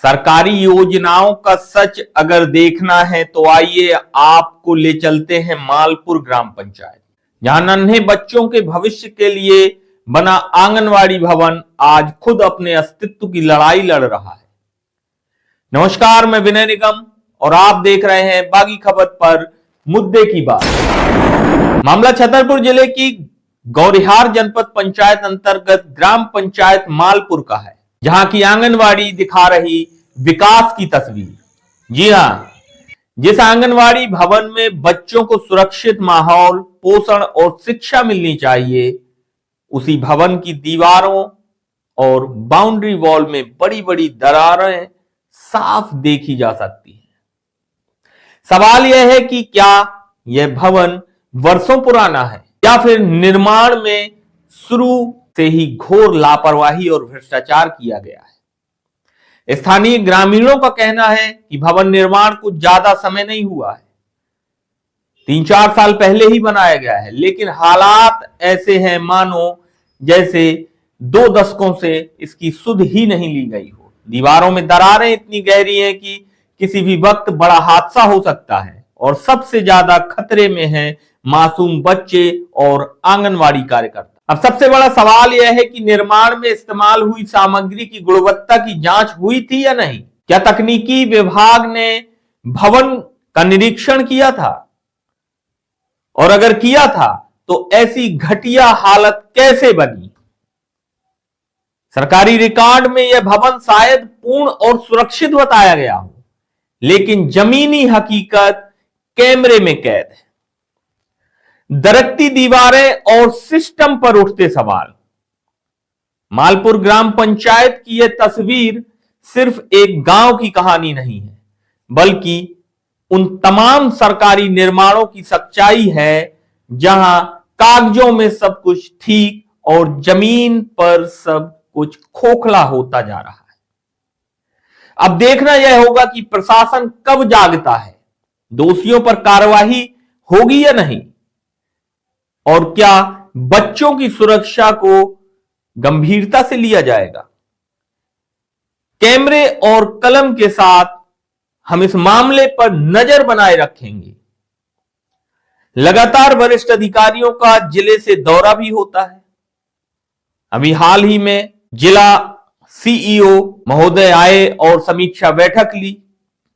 सरकारी योजनाओं का सच अगर देखना है तो आइए आपको ले चलते हैं मालपुर ग्राम पंचायत, जहां नन्हे बच्चों के भविष्य के लिए बना आंगनवाड़ी भवन आज खुद अपने अस्तित्व की लड़ाई लड़ रहा है। नमस्कार, मैं विनय निगम और आप देख रहे हैं बागी खबर पर मुद्दे की बात। मामला छतरपुर जिले की गौरिहार जनपद पंचायत अंतर्गत ग्राम पंचायत मालपुर का है, जहां की आंगनवाड़ी दिखा रही विकास की तस्वीर। जी हां, जिस आंगनवाड़ी भवन में बच्चों को सुरक्षित माहौल, पोषण और शिक्षा मिलनी चाहिए, उसी भवन की दीवारों और बाउंड्री वॉल में बड़ी बड़ी दरारें साफ देखी जा सकती हैं। सवाल यह है कि क्या यह भवन वर्षों पुराना है या फिर निर्माण में शुरू से ही घोर लापरवाही और भ्रष्टाचार किया गया है। स्थानीय ग्रामीणों का कहना है कि भवन निर्माण कुछ ज्यादा समय नहीं हुआ है, 3-4 साल पहले ही बनाया गया है, लेकिन हालात ऐसे हैं मानो जैसे 2 दशकों से इसकी सुध ही नहीं ली गई हो। दीवारों में दरारें इतनी गहरी हैं कि किसी भी वक्त बड़ा हादसा हो सकता है और सबसे ज्यादा खतरे में हैं मासूम बच्चे और आंगनवाड़ी कार्यकर्ता। अब सबसे बड़ा सवाल यह है कि निर्माण में इस्तेमाल हुई सामग्री की गुणवत्ता की जांच हुई थी या नहीं? क्या तकनीकी विभाग ने भवन का निरीक्षण किया था? और अगर किया था तो ऐसी घटिया हालत कैसे बनी? सरकारी रिकॉर्ड में यह भवन शायद पूर्ण और सुरक्षित बताया गया हो, लेकिन जमीनी हकीकत कैमरे में कैद है। दरकती दीवारें और सिस्टम पर उठते सवाल। मालपुर ग्राम पंचायत की यह तस्वीर सिर्फ एक गांव की कहानी नहीं है, बल्कि उन तमाम सरकारी निर्माणों की सच्चाई है जहां कागजों में सब कुछ ठीक और जमीन पर सब कुछ खोखला होता जा रहा है। अब देखना यह होगा कि प्रशासन कब जागता है, दोषियों पर कार्रवाई होगी या नहीं, और क्या बच्चों की सुरक्षा को गंभीरता से लिया जाएगा। कैमरे और कलम के साथ हम इस मामले पर नजर बनाए रखेंगे। लगातार वरिष्ठ अधिकारियों का जिले से दौरा भी होता है। अभी हाल ही में जिला सीईओ महोदय आए और समीक्षा बैठक ली।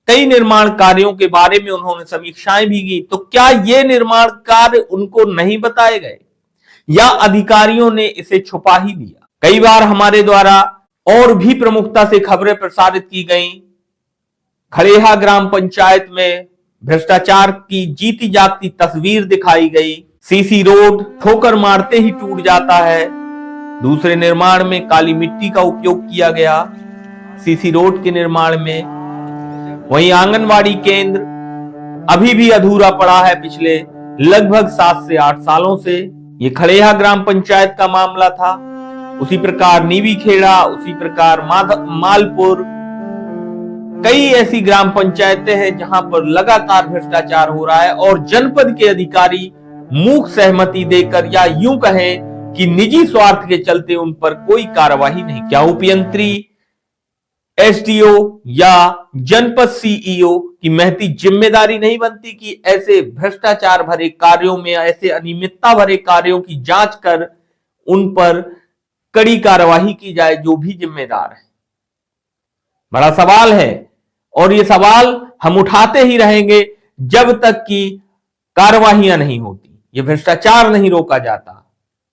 कई निर्माण कार्यों के बारे में उन्होंने समीक्षाएं भी की। तो क्या ये निर्माण कार्य उनको नहीं बताए गए या अधिकारियों ने इसे छुपा ही दिया? कई बार हमारे द्वारा और भी प्रमुखता से खबरें प्रसारित की गई। खड़ेहा ग्राम पंचायत में भ्रष्टाचार की जीती जागती तस्वीर दिखाई गई। सीसी रोड ठोकर मारते ही टूट जाता है। दूसरे निर्माण में काली मिट्टी का उपयोग किया गया सीसी रोड के निर्माण में। वहीं आंगनवाड़ी केंद्र अभी भी अधूरा पड़ा है पिछले लगभग 7 से 8 सालों से। ये खड़ेहा ग्राम पंचायत का मामला था। उसी प्रकार नीवी खेड़ा, उसी प्रकार मालपुर, कई ऐसी ग्राम पंचायतें हैं जहां पर लगातार भ्रष्टाचार हो रहा है और जनपद के अधिकारी मूक सहमति देकर या यूं कहें कि निजी स्वार्थ के चलते उन पर कोई कार्रवाई नहीं। क्या उपयंत्री, एसडीओ या जनपद सीईओ की महती जिम्मेदारी नहीं बनती कि ऐसे भ्रष्टाचार भरे कार्यों में, ऐसे अनियमितता भरे कार्यों की जांच कर उन पर कड़ी कार्रवाई की जाए जो भी जिम्मेदार है? बड़ा सवाल है और ये सवाल हम उठाते ही रहेंगे जब तक कि कार्रवाइयां नहीं होती, ये भ्रष्टाचार नहीं रोका जाता।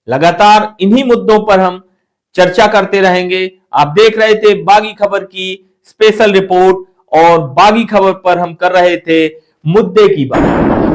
लगातार इन्हीं मुद्दों पर हम चर्चा करते रहेंगे। आप देख रहे थे बागी खबर की स्पेशल रिपोर्ट और बागी खबर पर हम कर रहे थे मुद्दे की बात।